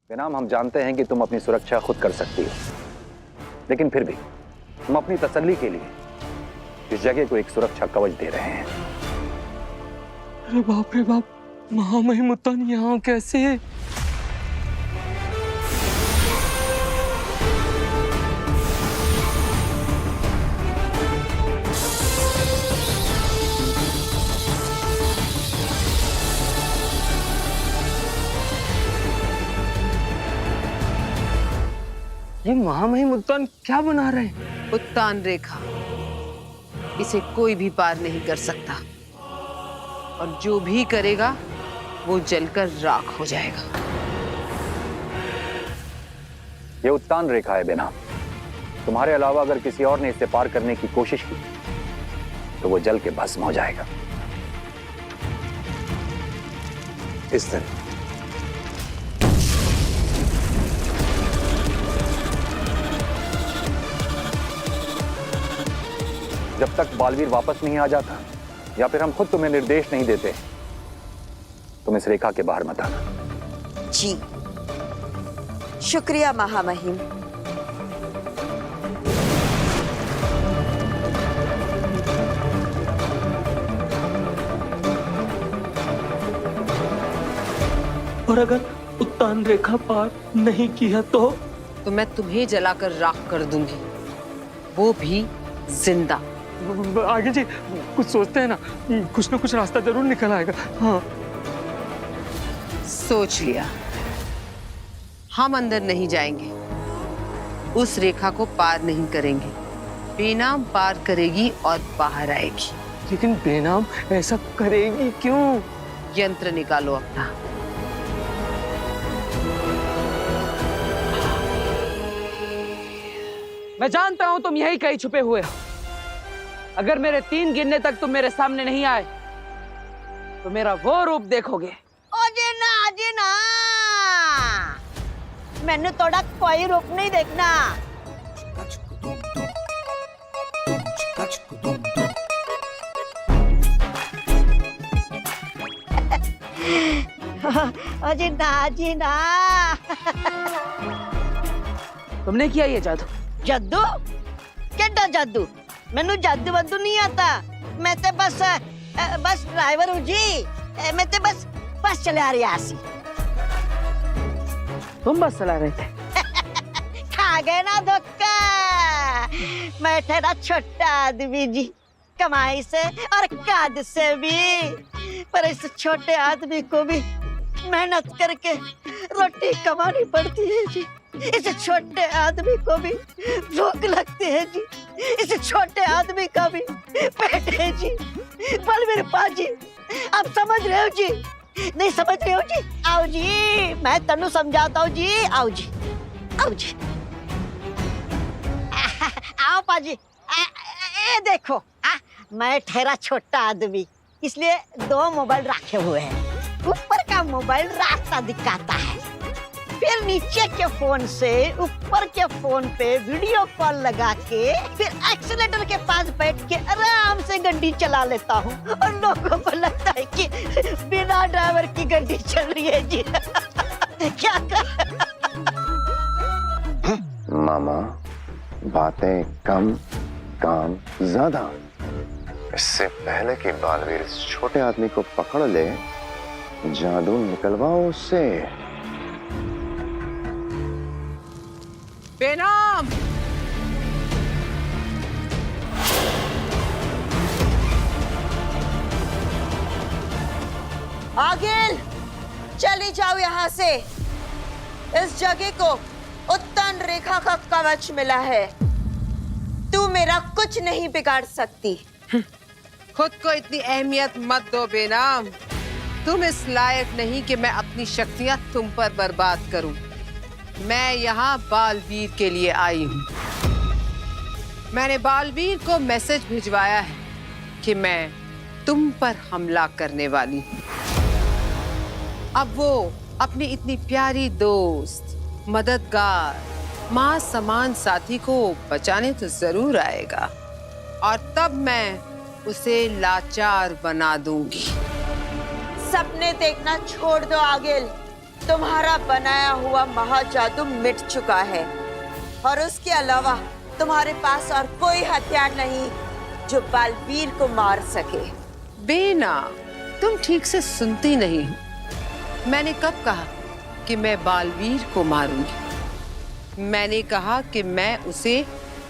बेनाम, हम जानते हैं कि तुम अपनी सुरक्षा खुद कर सकती हो, लेकिन फिर भी हम अपनी तसल्ली के लिए इस जगह को एक सुरक्षा कवच दे रहे हैं। अरे बाप, महामहिम उत्तान यहाँ कैसे? ये महामहिम उत्तान क्या बना रहे हैं? उत्तान रेखा, इसे कोई भी पार नहीं कर सकता, और जो भी करेगा वो जलकर राख हो जाएगा। ये उत्तान रेखा है बेनाम। तुम्हारे अलावा अगर किसी और ने इसे पार करने की कोशिश की तो वो जल के भस्म हो जाएगा। इस दिन जब तक बालवीर वापस नहीं आ जाता या फिर हम खुद तुम्हें निर्देश नहीं देते, तुम इस रेखा के बाहर मत आना। जी, शुक्रिया महामहिम। और अगर उत्तान रेखा पार नहीं किया तो मैं तुम्हें जलाकर राख कर दूंगी, वो भी जिंदा। आगे जी कुछ सोचते हैं ना, कुछ ना कुछ रास्ता जरूर निकल आएगा। हाँ, सोच लिया। हम अंदर नहीं जाएंगे, उस रेखा को पार नहीं करेंगे। बेनाम पार करेगी और बाहर आएगी। लेकिन बेनाम ऐसा करेगी क्यों? यंत्र निकालो अपना। मैं जानता हूं तुम यही कहीं छुपे हुए हो। अगर मेरे 3 गिनने तक तुम मेरे सामने नहीं आए तो मेरा वो रूप देखोगे। ओ जी ना, मैंने थोड़ा कोई रूप नहीं देखना। ओ जी ना। तुमने किया ये जादू? जादू? केड़ा जादू? मैनू जादू वादू नहीं आता। मैं तो बस ड्राइवर हूँ जी। मैं तो बस चला रहा सी। तुम बस चला रहे थे? खा गए ना धोखा। मैं तेरा छोटा आदमी जी, कमाई से और काद से भी। पर इस छोटे आदमी को भी मेहनत करके रोटी कमानी पड़ती है जी। इस छोटे आदमी को भी भूख लगती है जी। इस छोटे आदमी का भी पेट है जी। बलवीर पाजी, आप समझ रहे हो जी? नहीं समझ रहे हो जी? आओ जी, मैं तनु समझाता हूँ जी। आओ जी, आओ जी। आओ पाजी। ये देखो, मैं ठहरा छोटा आदमी, इसलिए 2 मोबाइल रखे हुए हैं। ऊपर का मोबाइल रास्ता दिखाता है, फिर नीचे के फोन से ऊपर के फोन पे वीडियो कॉल लगा के फिर एक्सीलेटर के पास बैठ के आराम से गाड़ी चला लेता हूँ, और लोगों को लगता है कि बिना ड्राइवर की गाड़ी चल रही है जी। क्या कर? मामा, बातें कम, काम ज्यादा। इससे पहले कि बालवीर इस छोटे आदमी को पकड़ ले, जादू निकलवाओ उससे। बेनाम! आगिल, चली जाओ यहाँ से। इस जगह को उत्तान रेखा का कवच मिला है। तू मेरा कुछ नहीं बिगाड़ सकती। खुद को इतनी अहमियत मत दो बेनाम। तुम इस लायक नहीं कि मैं अपनी शक्तियां तुम पर बर्बाद करूं। मैं यहाँ बालवीर के लिए आई हूँ। मैंने बालवीर को मैसेज भिजवाया है कि मैं तुम पर हमला करने वाली हूँ। अब वो अपनी इतनी प्यारी दोस्त, मददगार, माँ समान साथी को बचाने तो जरूर आएगा, और तब मैं उसे लाचार बना दूंगी। सपने देखना छोड़ दो आगिल। तुम्हारा बनाया हुआ महाजादू मिट चुका है और उसके अलावा तुम्हारे पास और कोई हथियार नहीं जो बालवीर को मार सके। बेना, तुम ठीक से सुनती नहीं हो। मैंने कब कहा कि मैं बालवीर को मारूंगी? मैंने कहा कि मैं उसे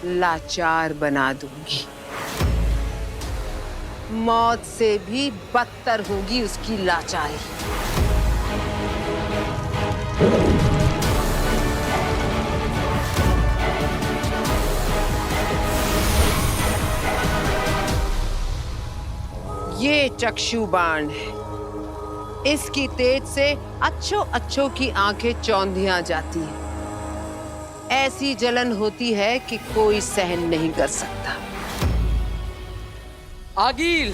लाचार बना दूंगी। मौत से भी बदतर होगी उसकी लाचारी। ये चक्षु बाण है। इसकी तेज से अच्छों अच्छों की आंखें चौंधियां जाती हैं। ऐसी जलन होती है कि कोई सहन नहीं कर सकता। आगिल,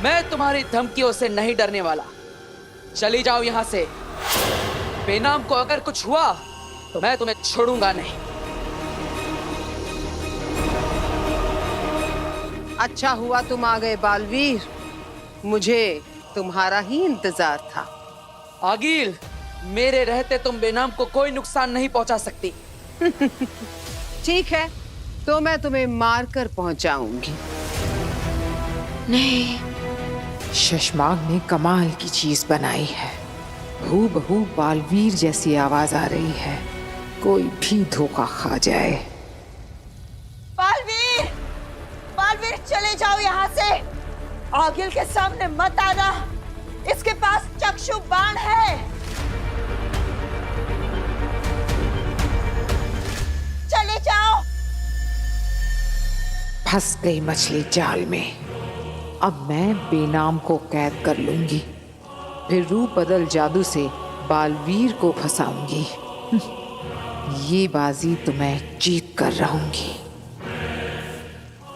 मैं तुम्हारी धमकियों से नहीं डरने वाला। चली जाओ यहां से। बेनाम को अगर कुछ हुआ तो मैं तुम्हें छोड़ूंगा नहीं। अच्छा हुआ तुम आ गए बालवीर। मुझे तुम्हारा ही इंतजार था। आगिल, मेरे रहते तुम बेनाम को कोई नुकसान नहीं पहुंचा सकती। ठीक है, तो मैं तुम्हें मारकर पहुंचाऊंगी। नहीं, शशमाग ने कमाल की चीज बनाई है। हूबहू बालवीर जैसी आवाज आ रही है। कोई भी धोखा खा जाए। बालवीर, बालवीर चले जाओ यहाँ से। आगिल के सामने मत आना। इसके पास चक्षु बाण है। चले जाओ। फंस गई मछली जाल में। अब मैं बेनाम को कैद कर लूंगी, फिर रूप बदल जादू से बालवीर को फंसाऊंगी। ये बाजी तो मैं जीत कर रहूंगी।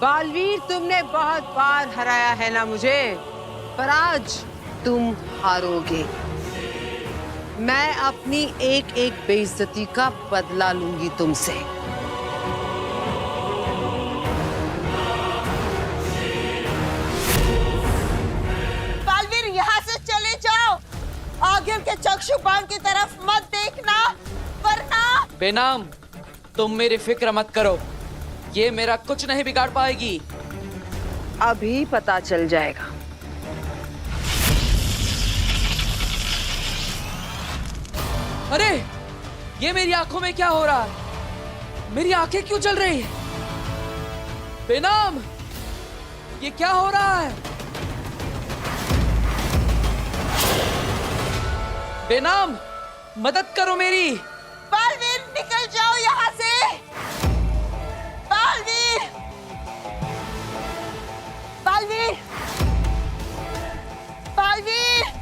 बालवीर, तुमने बहुत बार हराया है ना मुझे, पर आज तुम हारोगे। मैं अपनी एक एक बेइज्जती का बदला लूंगी तुमसे। बालवीर, यहाँ से चले जाओ। आगिल के चक्षु बाण की तरफ मत देखना, वरना। बेनाम, तुम मेरी फिक्र मत करो। ये मेरा कुछ नहीं बिगाड़ पाएगी। अभी पता चल जाएगा। अरे, ये मेरी आंखों में क्या हो रहा है? मेरी आंखें क्यों जल रही है? बेनाम, ये क्या हो रहा है? बेनाम, मदद करो मेरी। बालवीर, निकल जाओ यहाँ से। बालवीर, बालवीर, बालवीर।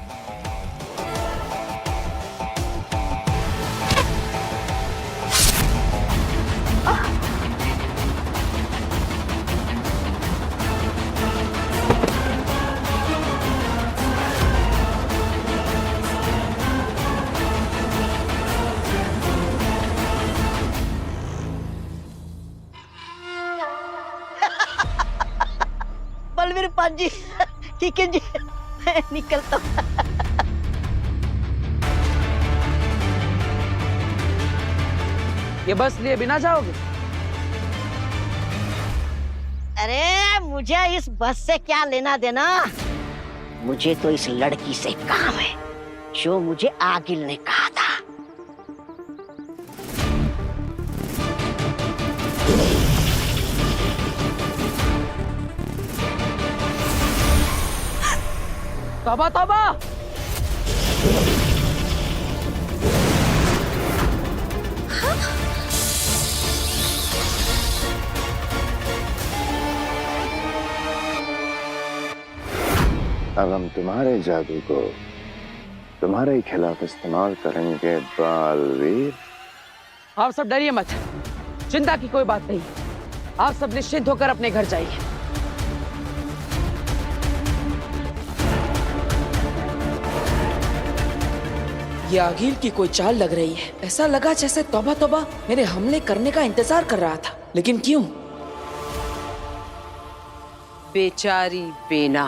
बलवीर पाजी, ठीक है जी, निकलता हूं। ये बस लिए बिना जाओगे? अरे मुझे इस बस से क्या लेना देना। मुझे तो इस लड़की से काम है जो मुझे आगिल ने कहा था। तौबा तौबा। अब हम तुम्हारे जादू को तुम्हारे खिलाफ इस्तेमाल करेंगे बालवीर। आप सब डरिए मत, चिंता की कोई बात नहीं। आप सब निश्चिंत होकर अपने घर जाइए। ये आगिल की कोई चाल लग रही है। ऐसा लगा जैसे तौबा तौबा मेरे हमले करने का इंतजार कर रहा था, लेकिन क्यों? बेचारी बेना।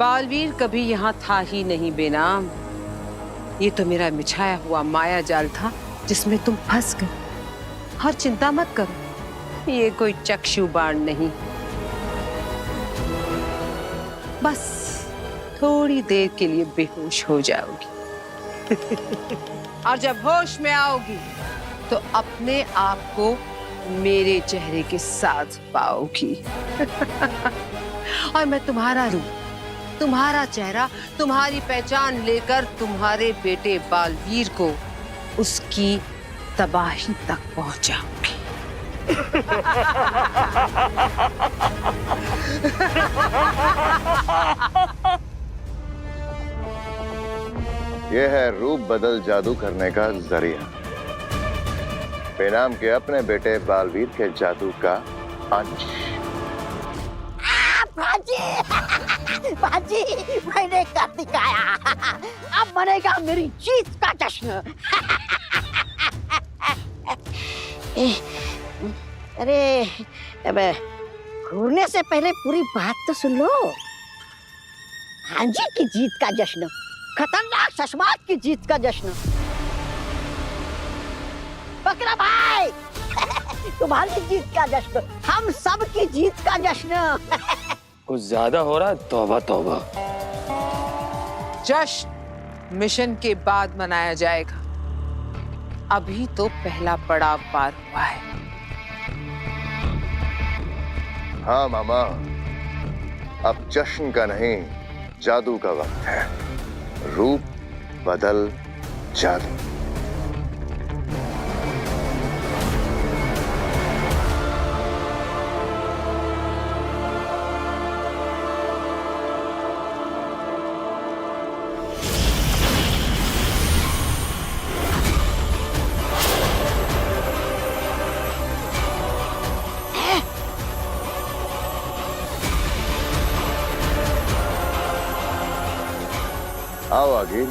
बालवीर कभी यहाँ था ही नहीं बेनाम। ये तो मेरा बिछाया हुआ माया जाल था जिसमें तुम फंस गए। और चिंता मत करो, ये कोई चक्षु बाण नहीं, बस थोड़ी देर के लिए बेहोश हो जाओगी। और जब होश में आओगी तो अपने आप को मेरे चेहरे के साथ पाओगी। और मैं तुम्हारा रूप, तुम्हारा चेहरा, तुम्हारी पहचान लेकर तुम्हारे बेटे बालवीर को उसकी तबाही तक पहुंचाऊंगी। यह है रूप बदल जादू करने का जरिया। बेनाम के अपने बेटे बालवीर के जादू का अंश। बाजी बाजी, मैंने कर दिखाया। अब मनेगा मेरी जीत का जश्न। अरे अब घूरने से पहले पूरी बात तो सुन लो। हांजी की जीत का जश्न, खतरनाक शशमात की जीत का जश्न। बकरा भाई, तुम्हारी जीत का जश्न, हम सब की जीत का जश्न। कुछ ज्यादा हो रहा है। तौबा तौबा। जश्न मिशन के बाद मनाया जाएगा, अभी तो पहला पड़ाव पार हुआ है। हाँ मामा, अब जश्न का नहीं जादू का वक्त है। रूप बदल जादू। आओ आगे।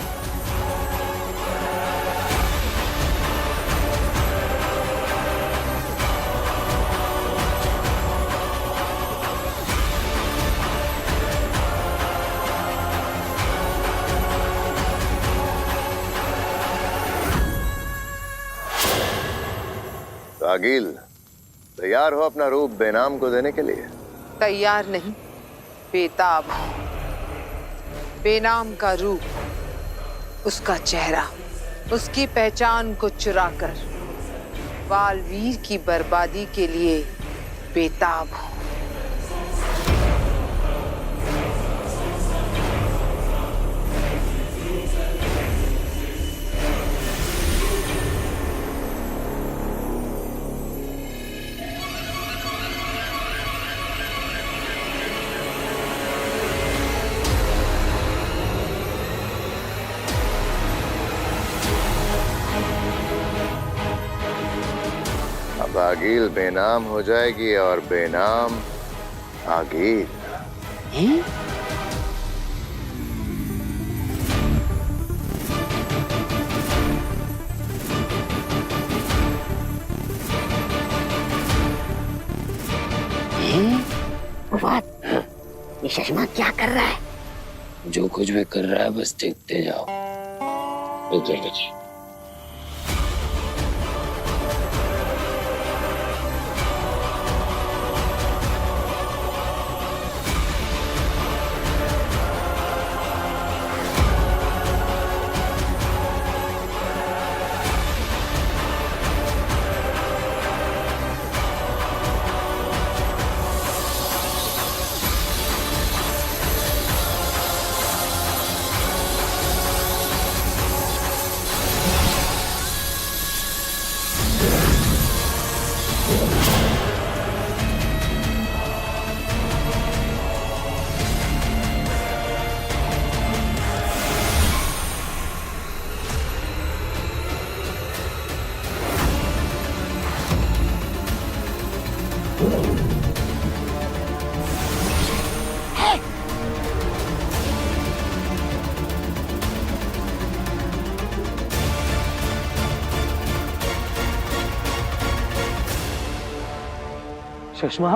आगिल, तैयार हो अपना रूप बेनाम को देने के लिए? तैयार नहीं, बेताब। बेनाम का रूप, उसका चेहरा, उसकी पहचान को चुराकर बालवीर की बर्बादी के लिए बेताब हूं। आगिल बेनाम हो जाएगी और बेनाम आगिल। ये चश्मा क्या कर रहा है? जो कुछ भी कर रहा है बस देखते जाओ। चश्मा,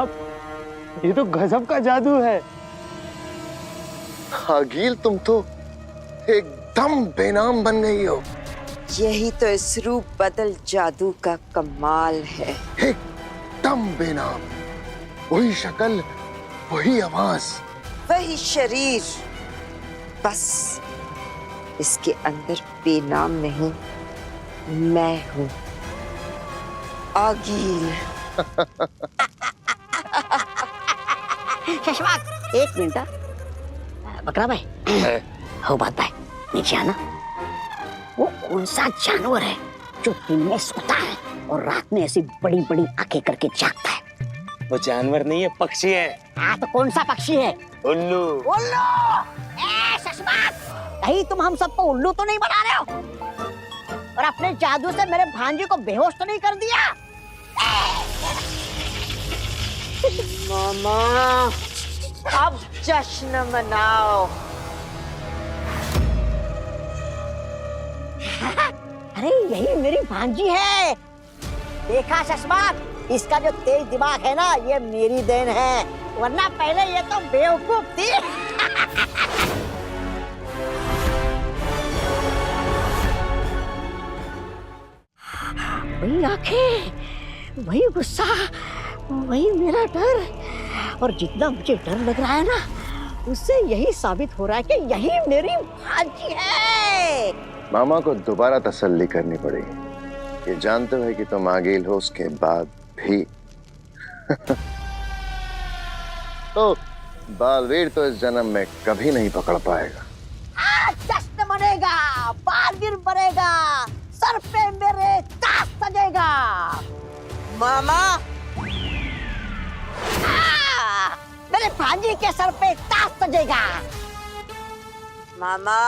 ये तो गजब का जादू है। आगील, तुम तो एकदम बेनाम बन गई हो। यही तो इस रूप बदल जादू का कमाल है। एकदम बेनाम, वही शक्ल, वही आवाज, वही शरीर, बस इसके अंदर बेनाम नहीं, मैं हूँ आगील। शशवाक, एक मिनट। बकरा भाई, हो बात भाई, नीचे आना। वो कौन सा जानवर है जो दिन में सोता है और रात में ऐसी बड़ी बड़ी आंखें करके जागता है? वो जानवर नहीं है, पक्षी है। हाँ, तो कौन सा पक्षी है? उल्लू। उल्लू! ए शशवाक, कहीं तुम हम सबको उल्लू तो नहीं बना रहे हो? और अपने जादू से मेरे भांजे को बेहोश तो नहीं कर दिया? मामा, अब जश्न मनाओ। अरे यही मेरी भांजी है। देखा शशवाक, इसका जो तेज दिमाग है ना, ये मेरी देन है, वरना पहले ये तो बेवकूफ थी। वही आंखें, वही गुस्सा, वही मेरा डर। और जितना मुझे डर लग रहा है ना, उससे यही साबित हो रहा है कि यही मेरी भांजी है। मामा को दोबारा तसल्ली करनी पड़ेगी। ये जानते हुए कि तुम आगील हो, उसके बाद भी तो बालवीर तो इस जन्म में कभी नहीं पकड़ पाएगा। जश्न मनेगा, बालवीर बनेगा, सर पे मेरे ताज सजेगा। मामा, मेरे भांजी के सर पे ताज सजेगा। मामा,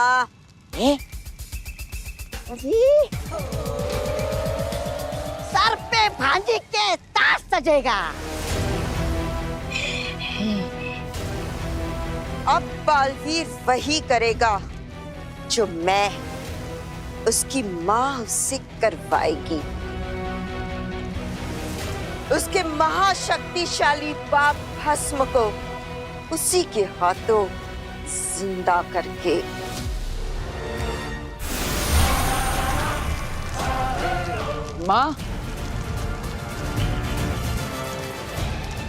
सर पे भांजी के ताज सजेगा। अब बालवीर वही करेगा जो मैं, उसकी माँ उससे करवाएगी। उसके महाशक्तिशाली पाप भस्म को उसी के हाथों जिंदा करके। माँ,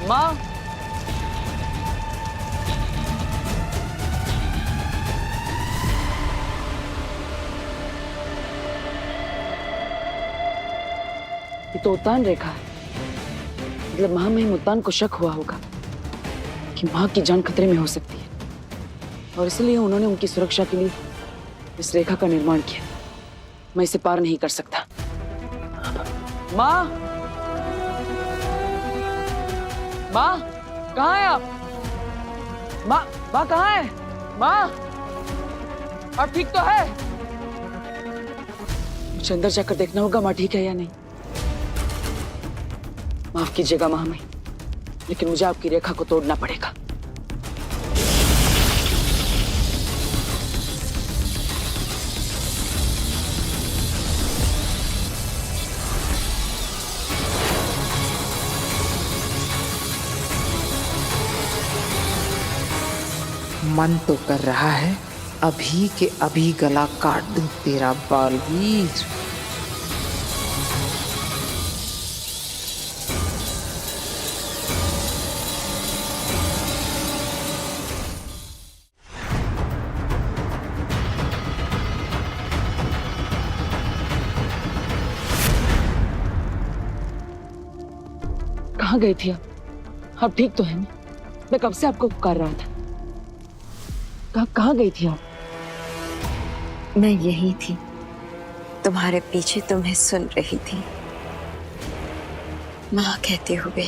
माँ, ये तो उतान रेखा है। मतलब महामहिम उतान को शक हुआ होगा कि माँ की जान खतरे में हो सकती है, और इसलिए उन्होंने उनकी सुरक्षा के लिए इस रेखा का निर्माण किया। मैं इसे पार नहीं कर सकता। माँ, माँ, कहाँ है आप? माँ, माँ कहाँ है? माँ, आप ठीक तो है? मुझे अंदर जाकर देखना होगा माँ ठीक है या नहीं। माफ कीजिएगा महामहिम, लेकिन मुझे आपकी रेखा को तोड़ना पड़ेगा। मन तो कर रहा है अभी के अभी गला काट दूं तेरा बालवीर। कहाँ गई थी आप ठीक तो है ना? मैं कब से आपको पुकार रहा था। कहाँ गई थी आप? मैं यही थी, तुम्हारे पीछे तुम्हें सुन रही थी। माँ कहते हुए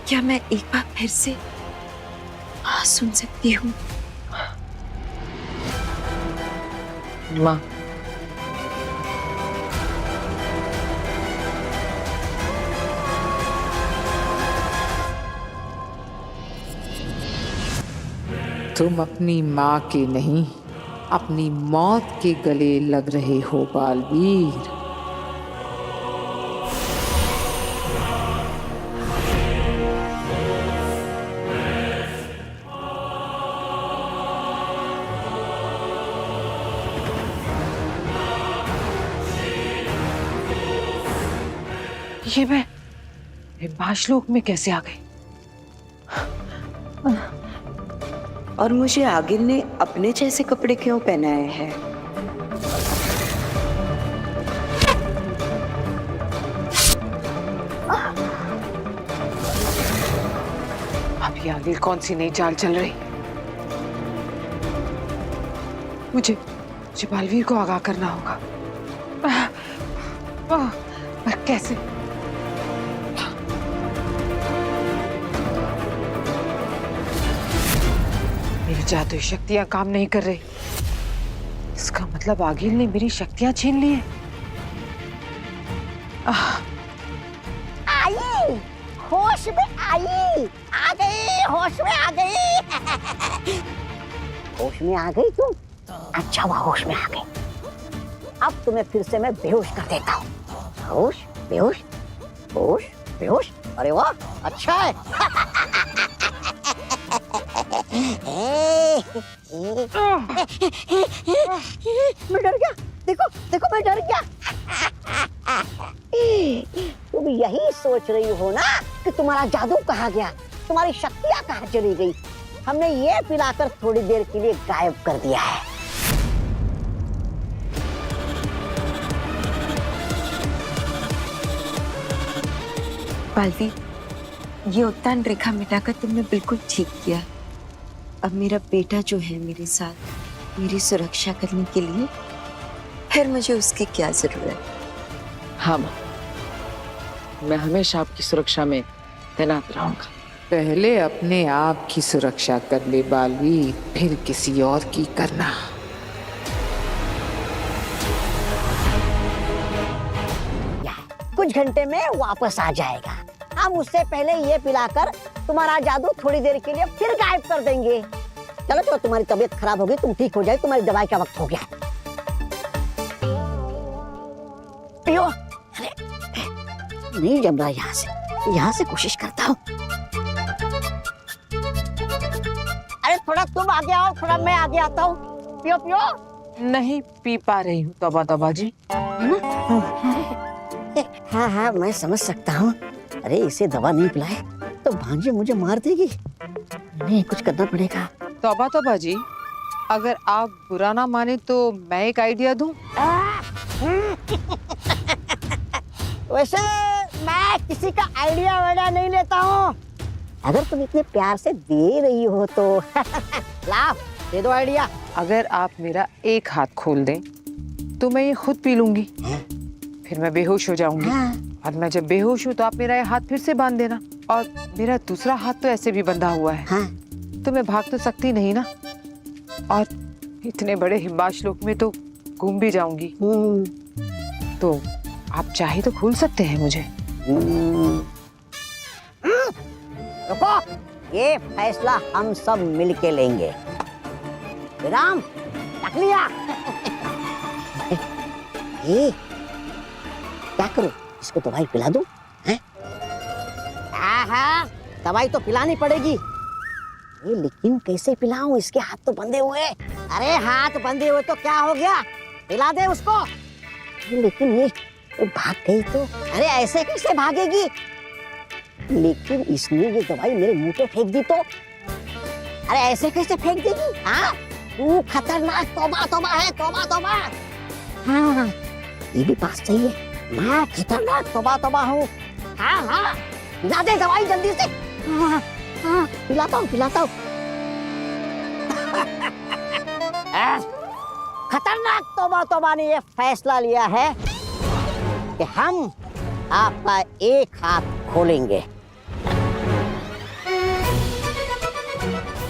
क्या मैं एक बार फिर से माँ सुन सकती हूँ? माँ, तुम अपनी माँ के नहीं, अपनी मौत के गले लग रहे हो बालवीर। ये मैं हिमाशलोक में कैसे आ गई? और मुझे आगिल ने अपने जैसे कपड़े क्यों पहनाए हैं? अब ये आगिल कौन सी नई चाल चल रही? मुझे बालवीर को आगाह करना होगा। पर कैसे? मेरी जादुई शक्तियां काम नहीं कर रही। इसका मतलब आगिल ने मेरी शक्तियां छीन ली हैं। आई, होश में आई, आ गई, होश में आ गई। होश में आ गई तुम? अच्छा हुआ होश में आ गई। अब तुम्हें फिर से मैं बेहोश कर देता हूँ। होश, बेहोश, होश, बेहोश। अरे वाह, अच्छा है। मैं डर गया। देखो, देखो, मैं डर गया। तुम यही सोच रही हो ना कि तुम्हारा जादू कहाँ गया, तुम्हारी शक्तियाँ कहाँ चली गई। हमने ये पिलाकर थोड़ी देर के लिए गायब कर दिया है। बालवीर, ये उत्तान रेखा मिटाकर तुमने बिल्कुल ठीक किया। अब मेरा बेटा जो है मेरे साथ मेरी सुरक्षा करने के लिए, फिर मुझे उसकी क्या जरूरत? हाँ माँ, मैं हमेशा आपकी सुरक्षा में तैनात रहूंगा। पहले अपने आप की सुरक्षा कर ले बालवीर, फिर किसी और की करना। कुछ घंटे में वापस आ जाएगा। हम उससे पहले ये पिलाकर तुम्हारा जादू थोड़ी देर के लिए फिर गायब कर देंगे। चलो चलो, तुम्हारी तबीयत खराब होगी, तुम ठीक हो जाए, तुम्हारी दवाई का वक्त हो गया। पियो। अरे नहीं जम रहा यहाँ से कोशिश करता हूँ। अरे थोड़ा तुम आगे आओ, थोड़ा मैं आगे आता हूँ। पियो पियो। नहीं पी पा रही हूँ तौबा तौबा जी। हाँ हाँ, मैं समझ सकता हूँ। अरे इसे दवा नहीं पिलाए तो भांजी मुझे मार देगी। नहीं, कुछ करना पड़ेगा। तौबा तौबा जी, अगर आप बुरा ना माने तो मैं एक आइडिया दूं? वैसे मैं किसी का आइडिया वाइडिया नहीं लेता हूँ। अगर तुम इतने प्यार से दे रही हो तो लाओ, दे दो आइडिया। अगर आप मेरा एक हाथ खोल दें तो मैं ये खुद पी लूंगी, फिर मैं बेहोश हो जाऊंगी। और मैं जब बेहोश हूँ तो आप मेरा ये हाथ फिर से बांध देना। और मेरा दूसरा हाथ तो ऐसे भी बंधा हुआ है। तो मैं भाग तो सकती नहीं ना, और इतने बड़े हिमाशलोक में तो घूम भी जाऊंगी। तो आप चाहे तो खोल सकते हैं मुझे। रुको, ये फैसला हम सब मिलके लेंगे। विराम, रख लिया। ये क्या करूं, इसको दवाई पिला दूं? हैं? हाँ, दवाई तो पिलानी पड़ेगी। ये लेकिन कैसे पिलाऊं, इसके हाथ तो बंधे हुए। अरे हाथ बंधे हुए तो क्या हो गया, पिला दे उसको। लेकिन ये भाग गई तो? अरे ऐसे कैसे भागेगी? लेकिन इसने ये दवाई मेरे मुंह पे फेंक दी तो? अरे ऐसे कैसे फेंक देगी? हाँ, तू खतरनाक तौबा तौबा है, तौबा तौबा। हाँ, ये भी बात सही है, मैं खतरनाक तौबा तौबा हूँ। हाँ हाँ, पिला दे दवाई जल्दी से। हाँ हाँ, पिलाता हूँ पिलाता हूँ। खतरनाक तौबा तौबा ने ये फैसला लिया है कि हम आपका एक हाथ खोलेंगे।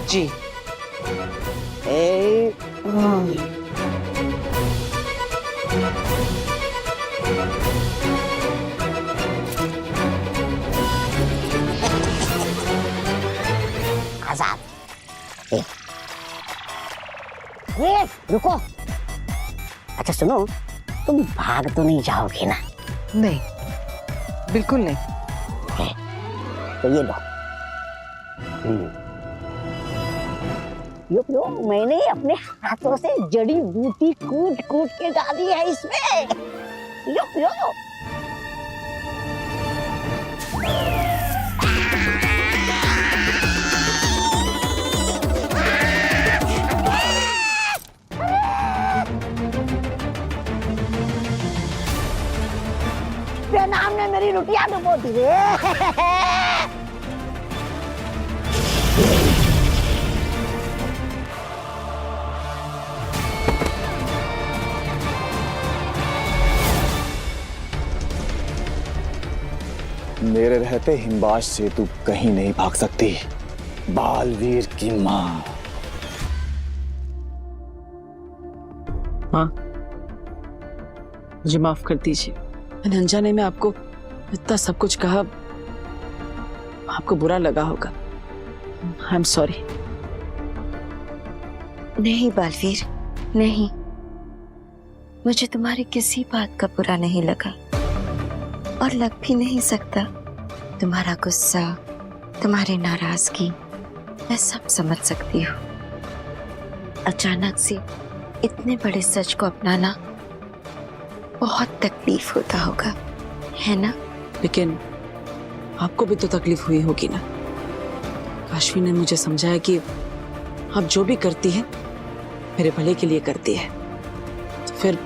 जी। आजाद। रुको। अच्छा सुनो, तुम भाग तो नहीं जाओगे ना? नहीं, बिल्कुल नहीं। तो ये लो। यो, मैंने अपने हाथों से जड़ी बूटी कूट कूट के डाली है इसमें। यो। तूने मेरी रोटियां डुबो दी रे। मेरे रहते हिमबाज से तू कहीं नहीं भाग सकती, बालवीर की माँ। माँ, मुझे माफ कर दीजिए। मैंने अनजाने में आपको इतना सब कुछ कहा, आपको बुरा लगा होगा। I am sorry. नहीं बालवीर, नहीं, मुझे तुम्हारी किसी बात का बुरा नहीं लगा और लग भी नहीं सकता। तुम्हारा गुस्सा, तुम्हारी नाराजगी मैं सब समझ सकती हूँ। अचानक से इतने बड़े सच को अपनाना बहुत तकलीफ होता होगा, है ना? लेकिन आपको भी तो तकलीफ हुई होगी ना। काशवी ने मुझे समझाया कि आप जो भी करती हैं मेरे भले के लिए करती है। तो फिर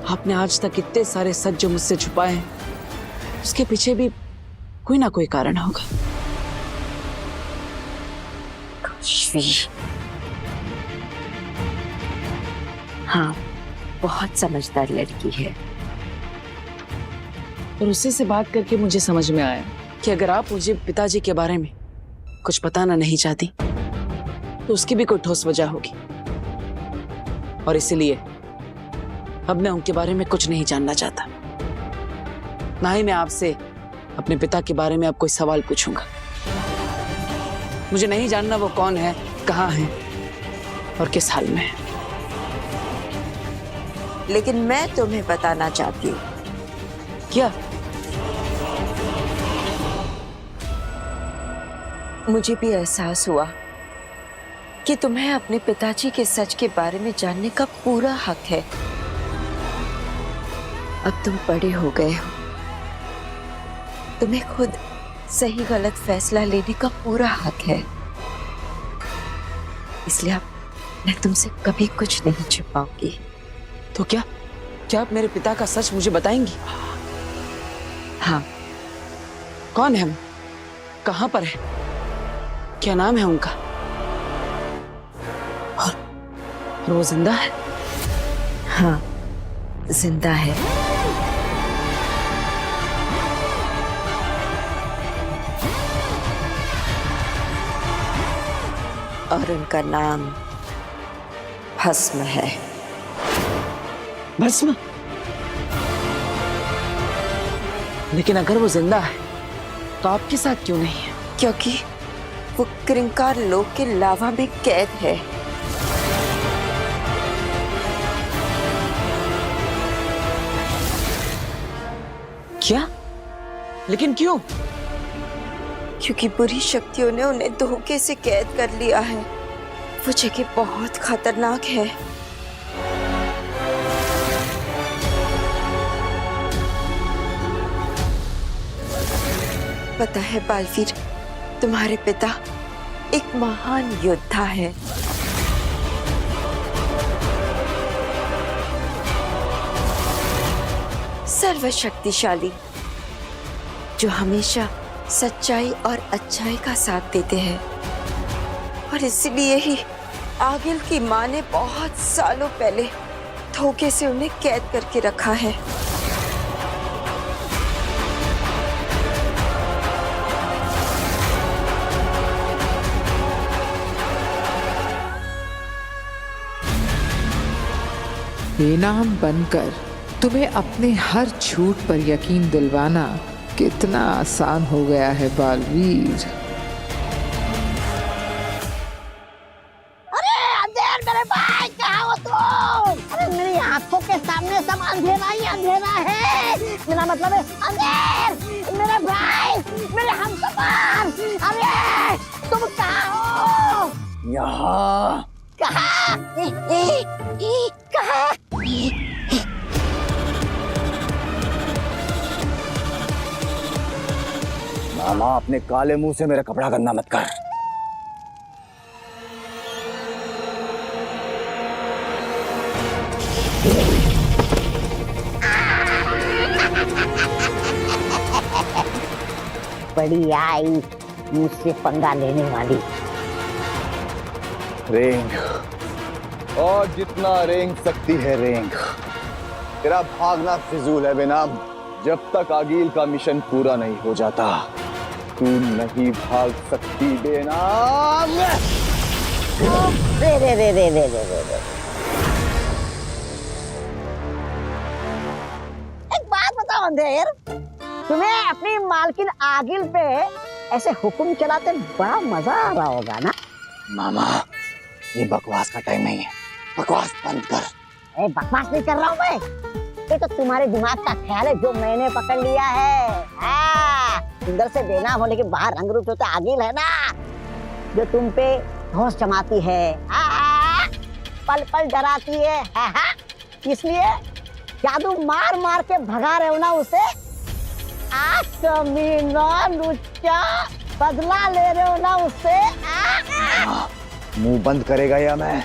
आपने आज तक इतने सारे सच जो मुझसे छुपाए हैं, उसके पीछे भी कोई ना कोई कारण होगा। काशवी, हाँ, बहुत समझदार लड़की है। और उसी से बात करके मुझे समझ में आया कि अगर आप मुझे पिताजी के बारे में कुछ बताना नहीं चाहती तो उसकी भी कोई ठोस वजह होगी, और इसीलिए अब मैं उनके बारे में कुछ नहीं जानना चाहता। ना ही मैं आपसे अपने पिता के बारे में अब कोई सवाल पूछूंगा। मुझे नहीं जानना वो कौन है, कहाँ है और किस हाल में है। लेकिन मैं तुम्हें बताना चाहती हूँ। क्या? मुझे भी एहसास हुआ कि तुम्हें अपने पिताजी के सच के बारे में जानने का पूरा हक है। अब तुम बड़े हो गए हो, तुम्हें खुद सही गलत फैसला लेने का पूरा हक है। इसलिए अब मैं तुमसे कभी कुछ नहीं छुपाऊंगी। तो क्या आप मेरे पिता का सच मुझे बताएंगी? हाँ। कौन है वो? कहाँ पर है? क्या नाम है उनका? और वो जिंदा है? हाँ, जिंदा है। और उनका नाम भस्म है। भस्म? लेकिन अगर वो जिंदा है तो आपके साथ क्यों नहीं है? क्योंकि वो क्रिंकार लोक के लावा में कैद है। क्या? लेकिन क्यों? क्योंकि बुरी शक्तियों ने उन्हें धोखे से कैद कर लिया है। वो जगह बहुत खतरनाक है। पता है बालवीर, तुम्हारे पिता एक महान योद्धा है। सर्वशक्तिशाली, जो हमेशा सच्चाई और अच्छाई का साथ देते हैं। और इसलिए ही आगिल की माँ ने बहुत सालों पहले धोखे से उन्हें कैद करके रखा है। बेनाम बनकर तुम्हें अपने हर झूठ पर यकीन दिलवाना कितना आसान हो गया है बालवीर। अरे अंधेर मेरे भाई, कहाँ हो तुम? अरे मेरी आंखों के सामने सब अंधेरा ही अंधेरा है। मेरा मतलब है अंधेर, मेरे भाई, मेरे हमसफर। अरे तुम कहाँ हो? यहाँ। कहाँ? कहाँ? मामा, अपने काले मुंह से मेरा कपड़ा गंदा मत कर। बड़ी आई मुझसे पंगा लेने वाली। रेंग, और जितना रेंग सकती है रेंग। तेरा भागना फिजूल है बेनाम। जब तक आगिल का मिशन पूरा नहीं हो जाता तू नहीं भाग सकती बेनाम। रे रे रे रे रे रे रे। एक बात बताओ अंधेर, तुम्हें अपनी मालकिन आगिल पे ऐसे हुक्म चलाते बड़ा मजा आ रहा होगा ना? मामा, ये बकवास का टाइम नहीं है, बकवास बंद कर। बकवास नहीं कर रहा हूँ मैं, ये तो तुम्हारे दिमाग का ख्याल है जो मैंने पकड़ लिया है। अंदर से बेनाम होने के बाहर रंग रूप होता आगिल है ना, जो तुम पे होश जमाती है, पल पल डराती है। इसलिए जादू मार मार के भगा रहे हो ना उसे। कमीना लुच्चा, बदला ले रहे हो ना उससे। मुंह बंद करेगा या मैं?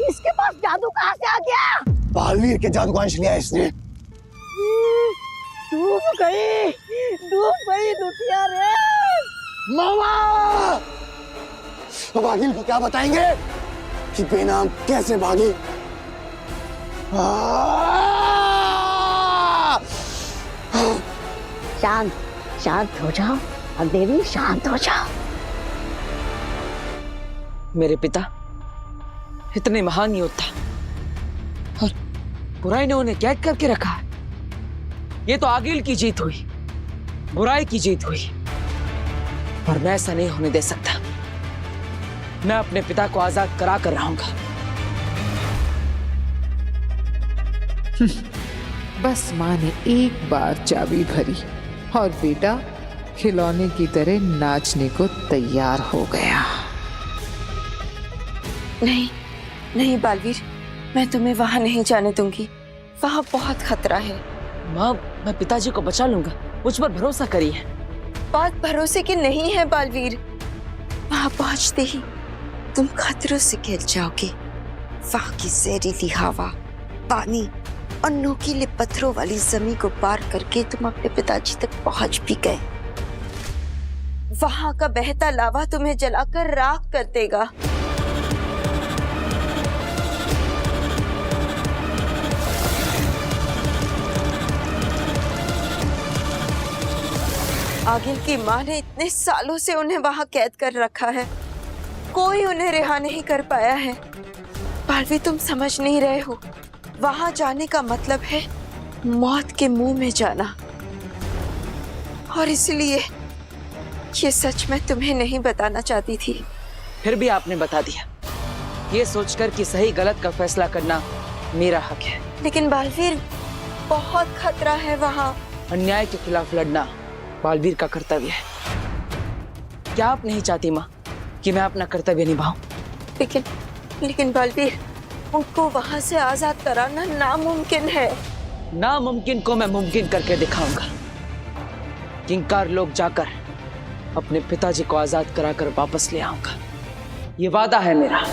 इसके पास जादू कहाँ से आ गया? बालवीर के जादू का अंश लिया इसने। डूब गई लुटिया रे। मामा, अब आगिल को क्या बताएंगे कि बेनाम कैसे भागी? शांत शांत हो जाओ अंधेरी, शांत हो जाओ। मेरे पिता इतने महान योद्धा और बुराई ने उन्हें कैद करके रखा है। ये तो आगिल की जीत हुई, बुराई की जीत हुई, और मैं ऐसा नहीं होने दे सकता। मैं अपने पिता को आजाद करा कर रहूंगा। बस माँ ने एक बार चाबी भरी और बेटा खिलौने की तरह नाचने को तैयार हो गया। नहीं नहीं बालवीर, मैं तुम्हें वहां नहीं जाने दूंगी। वहां बहुत खतरा है। माँ, मैं पिताजी को बचा लूंगा, मुझ पर भरोसा करिए। बात भरोसे की नहीं है बालवीर। वहां पहुंचते ही तुम खतरों से घिर जाओगे। वहां की जहरीली हवा, पानी और नोकीले पत्थरों वाली जमीन को पार करके तुम अपने पिताजी तक पहुंच भी गए। वहां का बहता लावा तुम्हें जलाकर राख कर देगा। आगिल की माँ ने इतने सालों से उन्हें वहां कैद कर रखा है, कोई उन्हें रिहा नहीं कर पाया है। बालवीर, तुम समझ नहीं रहे हो। वहां जाने का मतलब है मौत के मुंह में जाना, और इसलिए ये सच मैं तुम्हें नहीं बताना चाहती थी। फिर भी आपने बता दिया, ये सोचकर कि सही गलत का फैसला करना मेरा हक है। लेकिन बालवीर, बहुत खतरा है वहां। अन्याय के खिलाफ लड़ना बालवीर का कर्तव्य है। क्या आप नहीं चाहती माँ कि मैं अपना कर्तव्य निभाऊं? लेकिन बालवीर, उनको वहां से आजाद कराना नामुमकिन है। नामुमकिन को मैं मुमकिन करके दिखाऊंगा। किंकार लोग जाकर अपने पिताजी को आजाद कराकर वापस ले आऊंगा। ये वादा है मेरा,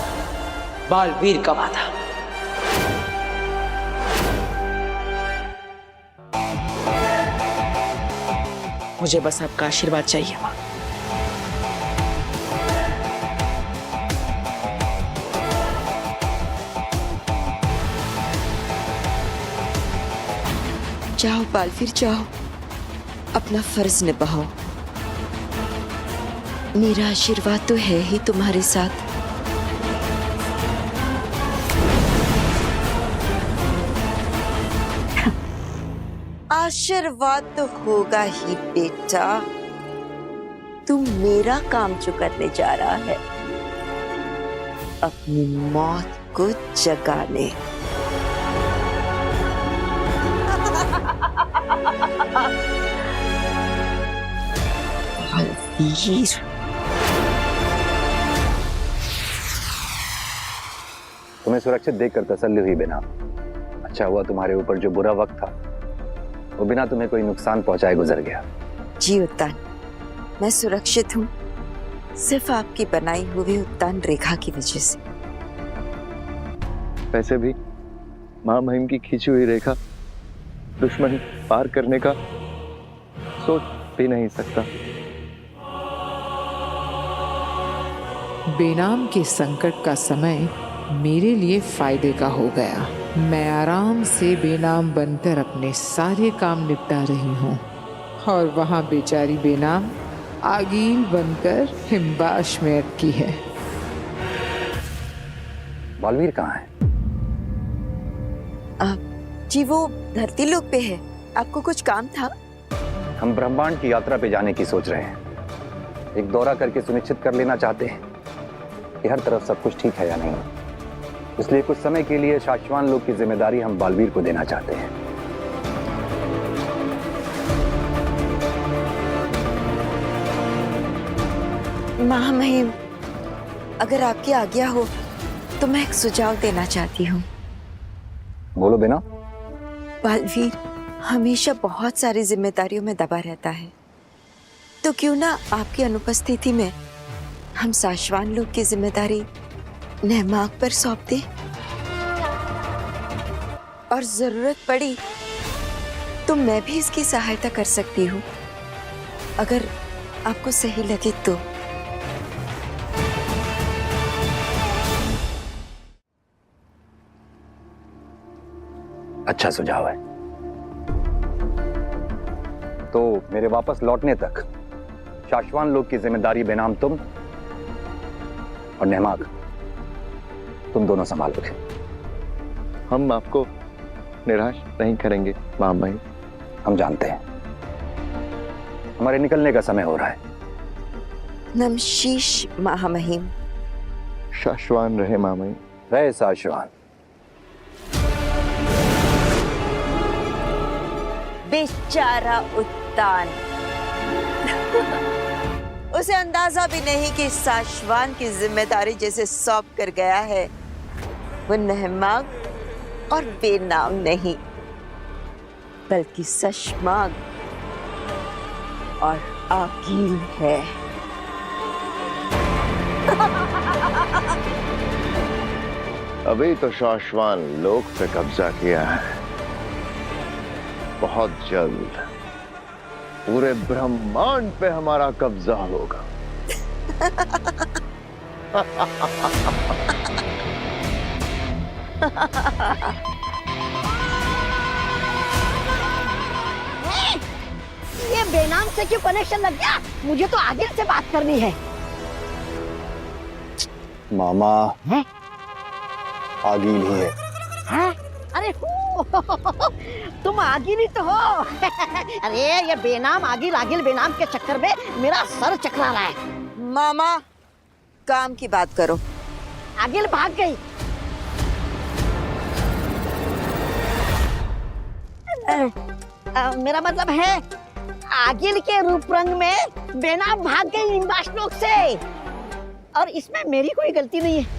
बालवीर का वादा। मुझे बस आपका आशीर्वाद चाहिए माँ। जाओ बालवीर, जाओ, अपना फर्ज निभाओ। मेरा आशीर्वाद तो है ही तुम्हारे साथ। आशीर्वाद तो होगा ही बेटा। तू मेरा काम जो करने जा रहा है, अपनी मौत को जगाने। बालवीर, तुम्हें सुरक्षित देखकर तसल्ली हुई बेनाम। अच्छा हुआ तुम्हारे ऊपर जो बुरा वक्त था वो बिना तुम्हें कोई नुकसान पहुंचाए गुजर गया। जी उत्तान, मैं सुरक्षित हूँ सिर्फ आपकी बनाई हुई उत्तान रेखा की वजह से। वैसे भी माँ महिम की खींची हुई रेखा दुश्मन पार करने का सोच भी नहीं सकता। बेनाम के संकट का समय मेरे लिए फायदे का हो गया। मैं आराम से बेनाम बनकर अपने सारे काम निपटा रही हूँ और वहाँ बेचारी बेनाम आगील बनकर हिमबाश में अटकी है। बालवीर कहाँ है? जी वो धरती लोक पे है। आपको कुछ काम था? हम ब्रह्मांड की यात्रा पे जाने की सोच रहे हैं। एक दौरा करके सुनिश्चित कर लेना चाहते हैं कि हर तरफ सब कुछ ठीक है या नहीं। इसलिए कुछ समय के लिए शाश्वान लोक की जिम्मेदारी हम बालवीर को देना चाहते हैं। महामहिम, अगर आपकी आज्ञा हो तो मैं एक सुझाव देना चाहती हूँ। बोलो बिना। बालवीर हमेशा बहुत सारी जिम्मेदारियों में दबा रहता है, तो क्यों ना आपकी अनुपस्थिति में हम शाश्वान लोक की जिम्मेदारी नेहमाग पर सौंप दें, और जरूरत पड़ी तो मैं भी इसकी सहायता कर सकती हूँ, अगर आपको सही लगे तो। अच्छा सुझाव है। तो मेरे वापस लौटने तक शाश्वान लोक की जिम्मेदारी बेनाम तुम और नेहमाग तुम दोनों संभालोगे। हम आपको निराश नहीं करेंगे माँ महिम। हम जानते हैं हमारे निकलने का समय हो रहा है। नमशीश महामहिम। शाश्वान रहे माँ महिम। रहे शाश्वान। बेचारा उत्तान, उसे अंदाजा भी नहीं कि शाश्वान की जिम्मेदारी जैसे सौंप कर गया है वो नेहमाग और बेनाम नहीं, बल्कि शशमाग और आगील है। अभी तो शाश्वान लोक पे कब्जा किया है, बहुत जल्द पूरे ब्रह्मांड पे हमारा कब्जा होगा। ये बेनाम से क्यों कनेक्शन लग गया? मुझे तो आदिल से बात करनी है। मामा हैं? आगील ही है। हैं? अरे तुम आगिल ही तो हो। अरे ये बेनाम आगिल आगिल बेनाम के चक्कर में मेरा सर चकरा रहा है। मामा काम की बात करो। आगिल भाग गई। मेरा मतलब है आगिल के रूप रंग में बेनाम भाग गई हिमबाश लोक से, और इसमें मेरी कोई गलती नहीं है।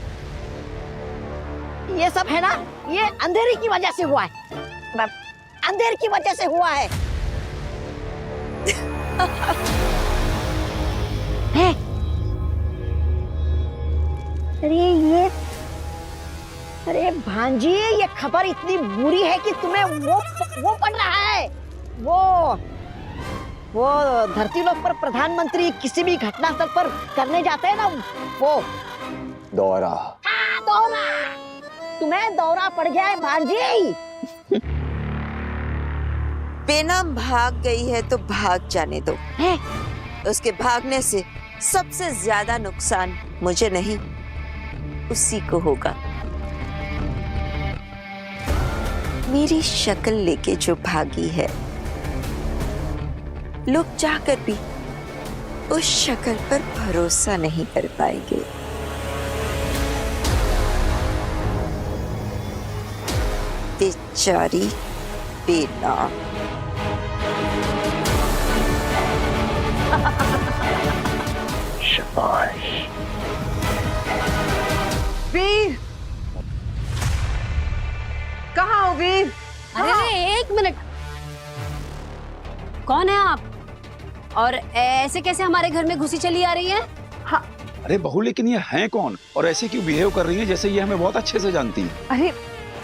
ये सब है ना, ये अंधेरे की वजह से हुआ है। अंधेरे की वजह से हुआ है। अरे भांजी, ये खबर इतनी बुरी है कि तुम्हें वो पड़ रहा है। वो धरती लोक पर प्रधानमंत्री किसी भी घटना स्थल पर करने जाते हैं ना, वो दौरा। हाँ, दौरा। तुम्हें दौरा पड़ गया है भांजी। बेनाम भाग गई है तो भाग जाने दो। उसके भागने से सबसे ज्यादा नुकसान मुझे नहीं, उसी को होगा। मेरी शक्ल लेके जो भागी है, लोग चाहकर भी उस शक्ल पर भरोसा नहीं कर पाएंगे। बेचारी बेनाम। शाबाश। वीर, कहाँ हो वीर? अरे एक मिनट। कौन है आप? और ऐसे कैसे हमारे घर में घुसी चली आ रही है? अरे बहू, लेकिन ये हैं कौन और ऐसे क्यों बिहेव कर रही हैं जैसे ये हमें बहुत अच्छे से जानती हैं? अरे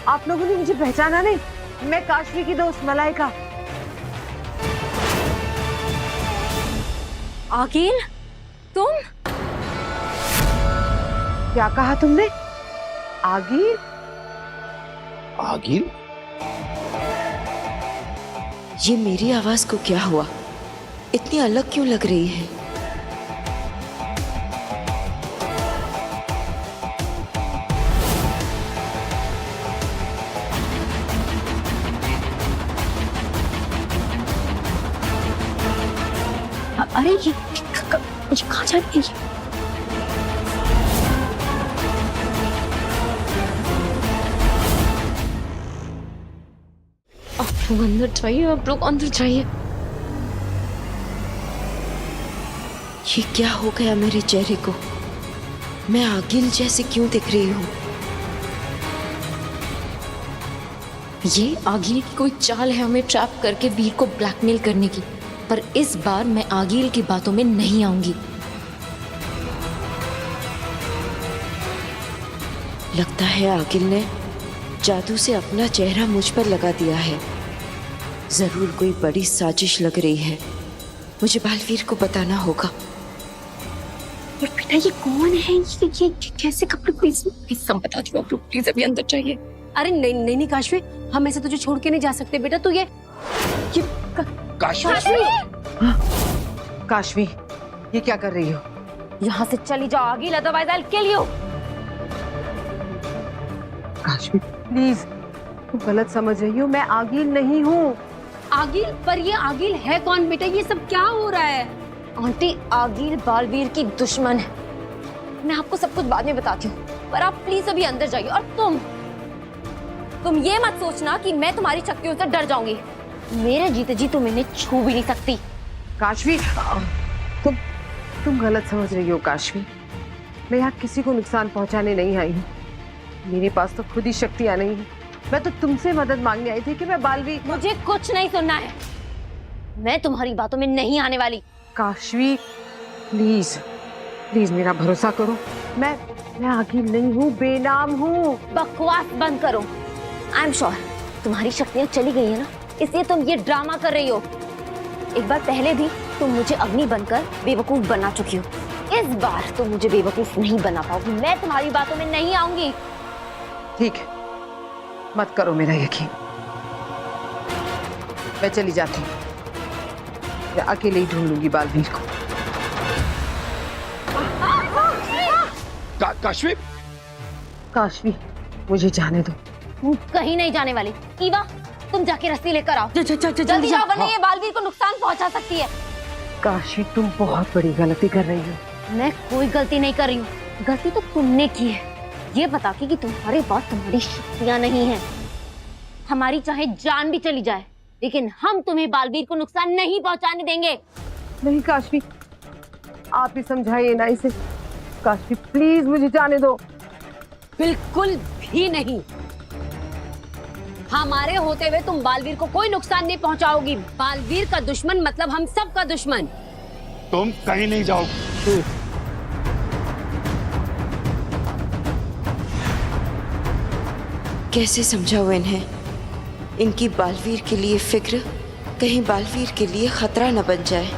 आप लोगों ने मुझे पहचाना नहीं? मैं काशवी की दोस्त मलाइका। आगिल, तुम? क्या कहा तुमने? आगिल? आगिल? ये मेरी आवाज को क्या हुआ? इतनी अलग क्यों लग रही है? अरे ये कहाँ जा रही है? आप लोग अंदर जाइए, आप लोग अंदर जाइए। ये क्या हो गया मेरे चेहरे को? मैं आगिल जैसे क्यों दिख रही हूँ? ये आगिल की कोई चाल है हमें ट्रैप करके वीर को ब्लैकमेल करने की, पर इस बार मैं आगिल की बातों में नहीं आऊंगी। लगता है आगिल ने जादू से अपना चेहरा मुझ पर लगा दिया है। जरूर कोई बड़ी साजिश लग रही है। मुझे बालवीर को बताना होगा। ये बेटा, ये कौन है? ये कैसे कपड़े? प्लीज सब बता दो आप लोग, प्लीज अभी अंदर जाइए। अरे नहीं नहीं नहीं काशवी, हम ऐसे तुझे छोड़ के नहीं जा सकते बेटा। तू ये काशवी! काशवी, ये क्या कर रही हो? यहाँ से चली जाओ आगिल, otherwise I will kill you. Kashvi please, तुम गलत समझ रही हो। मैं आगिल नहीं हूँ। आगिल? पर ये आगिल है कौन बेटा? ये सब क्या हो रहा है? आंटी, आगिल बालवीर की दुश्मन है। मैं आपको सब कुछ बाद में बताती हूँ, पर आप प्लीज अभी अंदर जाइए। और तुम ये मत सोचना कि मैं तुम्हारी शक्तियों से डर जाऊंगी। मेरे जीते जी तुम इन्हें छू भी नहीं सकती। काशवी, तुम गलत समझ रही हो काशवी। मैं यहाँ किसी को नुकसान पहुँचाने नहीं आई हूँ। मेरे पास तो खुद ही शक्तियाँ नहीं है। मैं तो तुमसे मदद मांगने आई थी कि मैं बालवीर। मुझे कुछ नहीं सुनना है, मैं तुम्हारी बातों में नहीं आने वाली। काशवी प्लीज प्लीज मेरा भरोसा करो। मैं आगिल नहीं हूँ, बेनाम हूँ। बकवास बंद करो। आई एम श्योर तुम्हारी शक्तियाँ चली गई है ना, इसलिए तुम ये ड्रामा कर रही हो। एक बार पहले भी तुम मुझे अग्नि बनकर बेवकूफ बना चुकी हो। इस बार तुम मुझे बेवकूफ नहीं बना पाओगी। मैं तुम्हारी बातों में नहीं आऊंगी। ठीक है, मत करो मेरा यकीन। मैं चली जाती हूँ। मैं अकेले ही ढूंढ लूंगी बालवीर को। काशवी! काशवी, मुझे जाने दो। कहीं नहीं जाने वाली। ईवा, तुम जाके रस्सी लेकर आओ। जल्दी जाओ, वरना ये बालवीर को नुकसान पहुंचा सकती है। काशी, तुम बहुत बड़ी गलती कर रही हो। मैं कोई गलती नहीं कर रही हूँ। गलती तो तुमने की है, ये बता के कि तुम्हारे पास तुम्हारी शक्तियाँ नहीं है। हमारी चाहे जान भी चली जाए, लेकिन हम तुम्हें बालवीर को नुकसान नहीं पहुंचाने देंगे। नहीं काशवी, आप ही समझाइए ना इसे। काशवी प्लीज मुझे जाने दो। बिल्कुल भी नहीं। हमारे होते हुए तुम बालवीर को कोई नुकसान नहीं पहुंचाओगी। बालवीर का दुश्मन मतलब हम सब का दुश्मन। तुम कहीं नहीं जाओ। कैसे समझाऊं इन्हें? इनकी बालवीर के लिए फिक्र कहीं बालवीर के लिए खतरा न बन जाए।